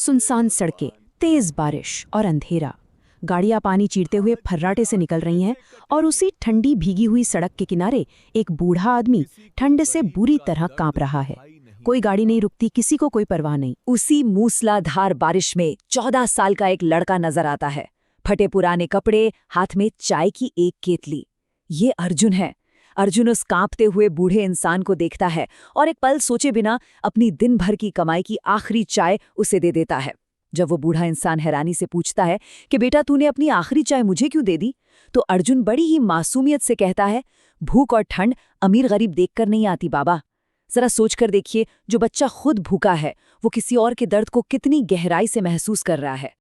सुनसान सड़कें, तेज बारिश और अंधेरा। गाड़ियां पानी चीरते हुए फर्राटे से निकल रही हैं और उसी ठंडी भीगी हुई सड़क के किनारे एक बूढ़ा आदमी ठंड से बुरी तरह कांप रहा है। कोई गाड़ी नहीं रुकती, किसी को कोई परवाह नहीं। उसी मूसलाधार बारिश में 14 साल का एक लड़का नजर आता है। फटे पुराने कपड़े, हाथ में चाय की एक केतली। ये अर्जुन है। अर्जुन उस कांपते हुए बूढ़े इंसान को देखता है और एक पल सोचे बिना अपनी दिन भर की कमाई की आखिरी चाय उसे दे देता है। जब वो बूढ़ा इंसान हैरानी से पूछता है कि बेटा तूने अपनी आखिरी चाय मुझे क्यों दे दी, तो अर्जुन बड़ी ही मासूमियत से कहता है, भूख और ठंड अमीर गरीब देखकर नहीं आती बाबा। जरा सोचकर देखिए, जो बच्चा खुद भूखा है वो किसी और के दर्द को कितनी गहराई से महसूस कर रहा है।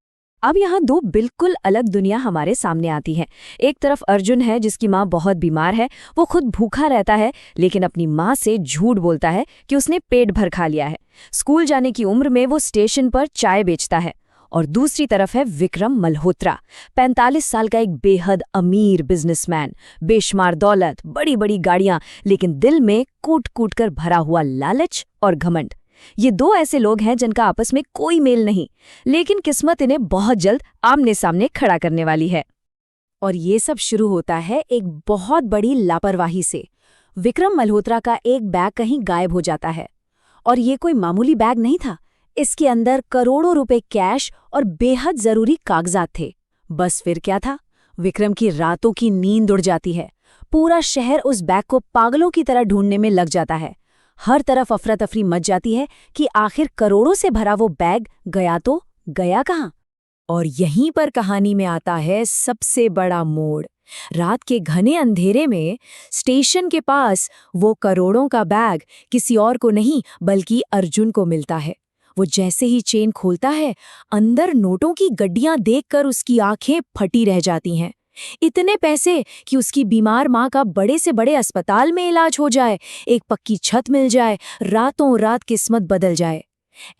अब यहाँ दो बिल्कुल अलग दुनिया हमारे सामने आती है। एक तरफ अर्जुन है जिसकी माँ बहुत बीमार है, वो खुद भूखा रहता है लेकिन अपनी माँ से झूठ बोलता है कि उसने पेट भर खा लिया है। स्कूल जाने की उम्र में वो स्टेशन पर चाय बेचता है। और दूसरी तरफ है विक्रम मल्होत्रा, 45 साल का एक बेहद अमीर बिजनेसमैन, बेशुमार दौलत, बड़ी बड़ी गाड़ियां, लेकिन दिल में कूट कूट कर भरा हुआ लालच और घमंड। ये दो ऐसे लोग हैं जिनका आपस में कोई मेल नहीं, लेकिन किस्मत इन्हें बहुत जल्द आमने सामने खड़ा करने वाली है। और ये सब शुरू होता है एक बहुत बड़ी लापरवाही से। विक्रम मल्होत्रा का एक बैग कहीं गायब हो जाता है, और ये कोई मामूली बैग नहीं था। इसके अंदर करोड़ों रुपए कैश और बेहद जरूरी कागजात थे। बस फिर क्या था, विक्रम की रातों की नींद उड़ जाती है। पूरा शहर उस बैग को पागलों की तरह ढूंढने में लग जाता है। हर तरफ अफरा तफरी मच जाती है कि आखिर करोड़ों से भरा वो बैग गया तो गया कहाँ। और यहीं पर कहानी में आता है सबसे बड़ा मोड़। रात के घने अंधेरे में स्टेशन के पास वो करोड़ों का बैग किसी और को नहीं बल्कि अर्जुन को मिलता है। वो जैसे ही चेन खोलता है, अंदर नोटों की गड्डियां देखकर उसकी आंखें फटी रह जाती हैं। इतने पैसे कि उसकी बीमार माँ का बड़े से बड़े अस्पताल में इलाज हो जाए, एक पक्की छत मिल जाए, रातों रात किस्मत बदल जाए।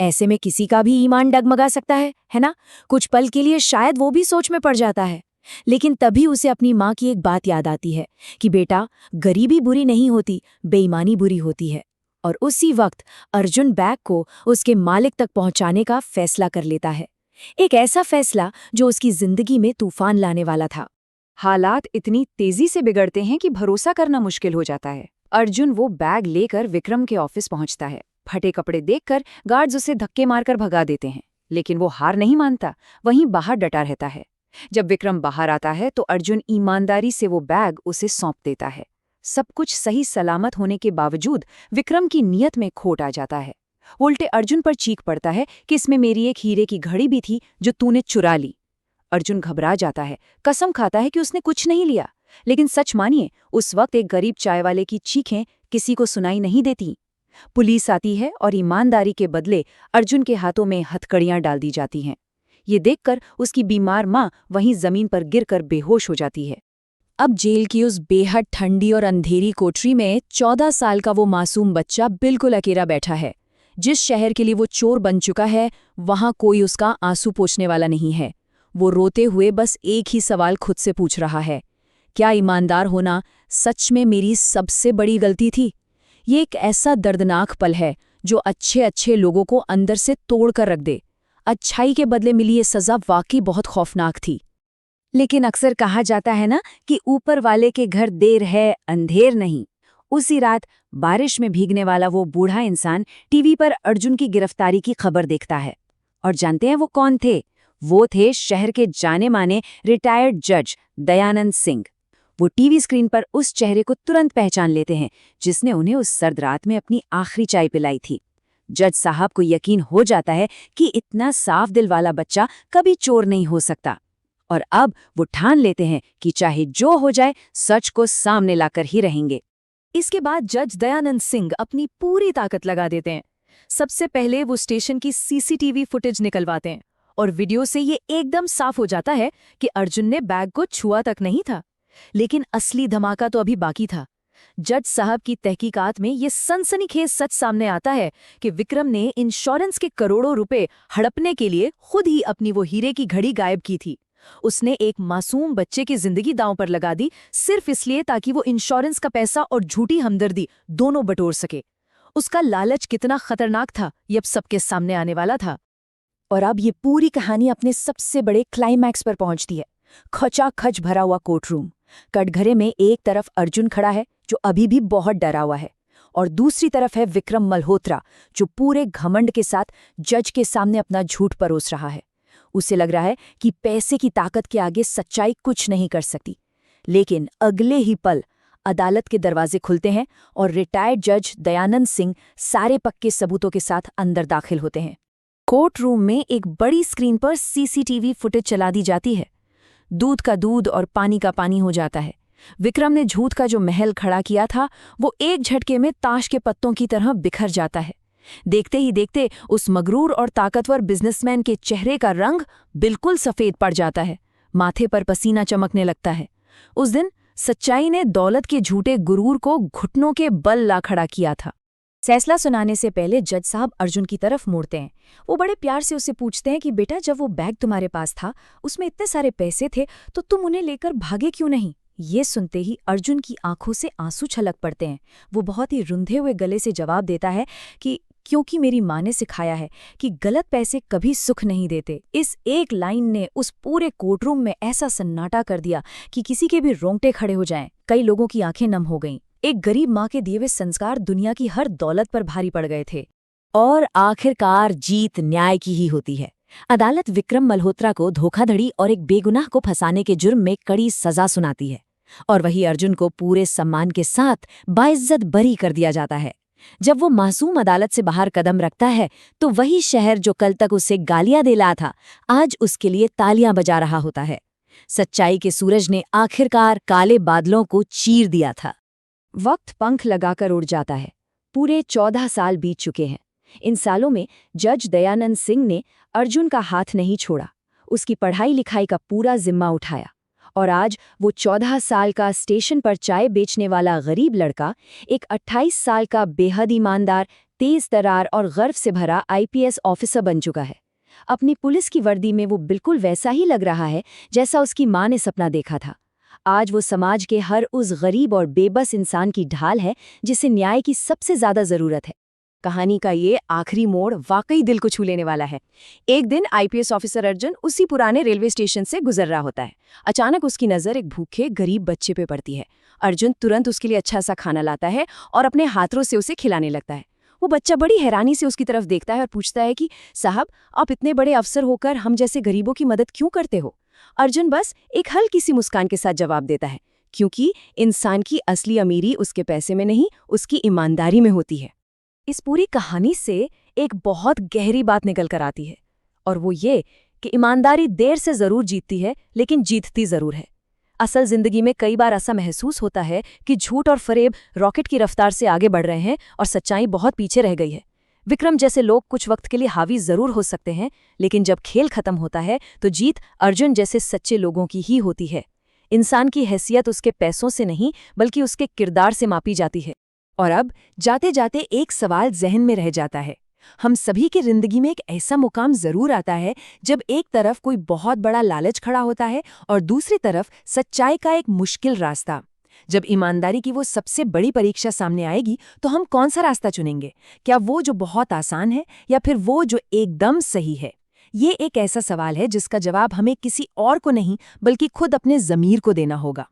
ऐसे में किसी का भी ईमान डगमगा सकता है ना? कुछ पल के लिए शायद वो भी सोच में पड़ जाता है, लेकिन तभी उसे अपनी माँ की एक बात याद आती है कि बेटा, गरीबी बुरी नहीं होती, बेईमानी बुरी होती है। और उसी वक्त अर्जुन बैग को उसके मालिक तक पहुंचाने का फैसला कर लेता है। एक ऐसा फैसला जो उसकी जिंदगी में तूफान लाने वाला था। हालात इतनी तेजी से बिगड़ते हैं कि भरोसा करना मुश्किल हो जाता है। अर्जुन वो बैग लेकर विक्रम के ऑफिस पहुंचता है। फटे कपड़े देखकर गार्ड्स उसे धक्के मारकर भगा देते हैं, लेकिन वो हार नहीं मानता, वहीं बाहर डटा रहता है। जब विक्रम बाहर आता है तो अर्जुन ईमानदारी से वो बैग उसे सौंप देता है। सब कुछ सही सलामत होने के बावजूद विक्रम की नीयत में खोट आ जाता है। वो उल्टे अर्जुन पर चीख पड़ता है कि इसमें मेरी एक हीरे की घड़ी भी थी जो तूने चुरा ली। अर्जुन घबरा जाता है, कसम खाता है कि उसने कुछ नहीं लिया, लेकिन सच मानिए, उस वक्त एक गरीब चाय वाले की चीखें किसी को सुनाई नहीं देती। पुलिस आती है और ईमानदारी के बदले अर्जुन के हाथों में हथकड़ियां डाल दी जाती हैं। ये देखकर उसकी बीमार माँ वहीं जमीन पर गिरकर बेहोश हो जाती है। अब जेल की उस बेहद ठंडी और अंधेरी कोठरी में 14 साल का वो मासूम बच्चा बिल्कुल अकेला बैठा है। जिस शहर के लिए वो चोर बन चुका है, वहां कोई उसका आंसू पोंछने वाला नहीं है। वो रोते हुए बस एक ही सवाल खुद से पूछ रहा है, क्या ईमानदार होना सच में मेरी सबसे बड़ी गलती थी? ये एक ऐसा दर्दनाक पल है जो अच्छे अच्छे लोगों को अंदर से तोड़ कर रख दे। अच्छाई के बदले मिली ये सजा वाकई बहुत खौफनाक थी। लेकिन अक्सर कहा जाता है ना कि ऊपर वाले के घर देर है अंधेर नहीं। उसी रात बारिश में भीगने वाला वो बूढ़ा इंसान टीवी पर अर्जुन की गिरफ्तारी की खबर देखता है। और जानते हैं वो कौन थे? वो थे शहर के जाने माने रिटायर्ड जज दयानंद सिंह। वो टीवी स्क्रीन पर उस चेहरे को तुरंत पहचान लेते हैं जिसने उन्हें उस सर्द रात में अपनी आखिरी चाय पिलाई थी। जज साहब को यकीन हो जाता है कि इतना साफ दिल वाला बच्चा कभी चोर नहीं हो सकता, और अब वो ठान लेते हैं कि चाहे जो हो जाए सच को सामने लाकर ही रहेंगे। इसके बाद जज दयानंद सिंह अपनी पूरी ताकत लगा देते हैं। सबसे पहले वो स्टेशन की सीसीटीवी फुटेज निकलवाते हैं और वीडियो से ये एकदम साफ हो जाता है कि अर्जुन ने बैग को छुआ तक नहीं था। लेकिन असली धमाका तो अभी बाकी था। जज साहब की तहकीकात में ये सनसनीखेज सच सामने आता है कि विक्रम ने इंश्योरेंस के करोड़ों रुपए हड़पने के लिए खुद ही अपनी वो हीरे की घड़ी गायब की थी। उसने एक मासूम बच्चे की जिंदगी दांव पर लगा दी, सिर्फ इसलिए ताकि वो इंश्योरेंस का पैसा और झूठी हमदर्दी दोनों बटोर सके। उसका लालच कितना खतरनाक था, ये अब सबके सामने आने वाला था। और अब ये पूरी कहानी अपने सबसे बड़े क्लाइमैक्स पर पहुंचती है। खचाखच भरा हुआ कोर्टरूम। कटघरे में एक तरफ अर्जुन खड़ा है जो अभी भी बहुत डरा हुआ है, और दूसरी तरफ है विक्रम मल्होत्रा जो पूरे घमंड के साथ जज के सामने अपना झूठ परोस रहा है। उसे लग रहा है कि पैसे की ताकत के आगे सच्चाई कुछ नहीं कर सकती। लेकिन अगले ही पल अदालत के दरवाजे खुलते हैं और रिटायर्ड जज दयानंद सिंह सारे पक्के सबूतों के साथ अंदर दाखिल होते हैं। कोर्ट रूम में एक बड़ी स्क्रीन पर सीसीटीवी फुटेज चला दी जाती है। दूध का दूध और पानी का पानी हो जाता है। विक्रम ने झूठ का जो महल खड़ा किया था वो एक झटके में ताश के पत्तों की तरह बिखर जाता है। देखते ही देखते उस मगरूर और ताकतवर बिजनेसमैन के चेहरे का रंग बिल्कुल सफेद पड़ जाता है। माथे पर पसीना चमकने लगता है। उस दिन सच्चाई ने दौलत के झूठे गुरूर को घुटनों के बल ला खड़ा किया था। फैसला सुनाने से पहले जज साहब अर्जुन की तरफ मुड़ते हैं। वो बड़े प्यार से उससे पूछते हैं कि बेटा, जब वो बैग तुम्हारे पास था उसमें इतने सारे पैसे थे तो तुम उन्हें लेकर भागे क्यों नहीं? ये सुनते ही अर्जुन की आंखों से आंसू छलक पड़ते हैं। वो बहुत ही रुंधे हुए गले से जवाब देता है कि क्योंकि मेरी माँ ने सिखाया है कि गलत पैसे कभी सुख नहीं देते। इस एक लाइन ने उस पूरे कोर्टरूम में ऐसा सन्नाटा कर दिया कि किसी के भी रोंगटे खड़े हो जाएं। कई लोगों की आंखें नम हो गईं। एक गरीब माँ के दिए हुए संस्कार दुनिया की हर दौलत पर भारी पड़ गए थे। और आखिरकार जीत न्याय की ही होती है। अदालत विक्रम मल्होत्रा को धोखाधड़ी और एक बेगुनाह को फंसाने के जुर्म में कड़ी सजा सुनाती है, और वही अर्जुन को पूरे सम्मान के साथ बाइज्जत बरी कर दिया जाता है। जब वो मासूम अदालत से बाहर कदम रखता है तो वही शहर जो कल तक उसे गालियां दे रहा था आज उसके लिए तालियां बजा रहा होता है। सच्चाई के सूरज ने आखिरकार काले बादलों को चीर दिया था। वक्त पंख लगाकर उड़ जाता है। पूरे 14 साल बीत चुके हैं। इन सालों में जज दयानंद सिंह ने अर्जुन का हाथ नहीं छोड़ा, उसकी पढ़ाई लिखाई का पूरा जिम्मा उठाया, और आज वो 14 साल का स्टेशन पर चाय बेचने वाला गरीब लड़का एक 28 साल का बेहद ईमानदार, तेज तर्रार और गर्व से भरा आईपीएस ऑफिसर बन चुका है। अपनी पुलिस की वर्दी में वो बिल्कुल वैसा ही लग रहा है जैसा उसकी माँ ने सपना देखा था। आज वो समाज के हर उस गरीब और बेबस इंसान की ढाल है जिसे न्याय की सबसे ज्यादा जरूरत है। कहानी का ये आखिरी मोड़ वाकई दिल को छू लेने वाला है। एक दिन आईपीएस ऑफिसर अर्जुन उसी पुराने रेलवे स्टेशन से गुजर रहा होता है। अचानक उसकी नज़र एक भूखे गरीब बच्चे पे पड़ती है। अर्जुन तुरंत उसके लिए अच्छा सा खाना लाता है और अपने हाथों से उसे खिलाने लगता है। वो बच्चा बड़ी हैरानी से उसकी तरफ देखता है और पूछता है कि साहब, आप इतने बड़े अफसर होकर हम जैसे गरीबों की मदद क्यों करते हो? अर्जुन बस एक हल्की सी मुस्कान के साथ जवाब देता है, क्योंकि इंसान की असली अमीरी उसके पैसे में नहीं, उसकी ईमानदारी में होती है। इस पूरी कहानी से एक बहुत गहरी बात निकल कर आती है, और वो ये कि ईमानदारी देर से जरूर जीतती है, लेकिन जीतती जरूर है। असल जिंदगी में कई बार ऐसा महसूस होता है कि झूठ और फरेब रॉकेट की रफ्तार से आगे बढ़ रहे हैं और सच्चाई बहुत पीछे रह गई है। विक्रम जैसे लोग कुछ वक्त के लिए हावी जरूर हो सकते हैं, लेकिन जब खेल खत्म होता है तो जीत अर्जुन जैसे सच्चे लोगों की ही होती है। इंसान की हैसियत उसके पैसों से नहीं बल्कि उसके किरदार से मापी जाती है। और अब जाते जाते एक सवाल जहन में रह जाता है। हम सभी की जिंदगी में एक ऐसा मुकाम जरूर आता है जब एक तरफ कोई बहुत बड़ा लालच खड़ा होता है और दूसरी तरफ सच्चाई का एक मुश्किल रास्ता। जब ईमानदारी की वो सबसे बड़ी परीक्षा सामने आएगी तो हम कौन सा रास्ता चुनेंगे? क्या वो जो बहुत आसान है या फिर वो जो एकदम सही है? ये एक ऐसा सवाल है जिसका जवाब हमें किसी और को नहीं बल्कि खुद अपने ज़मीर को देना होगा।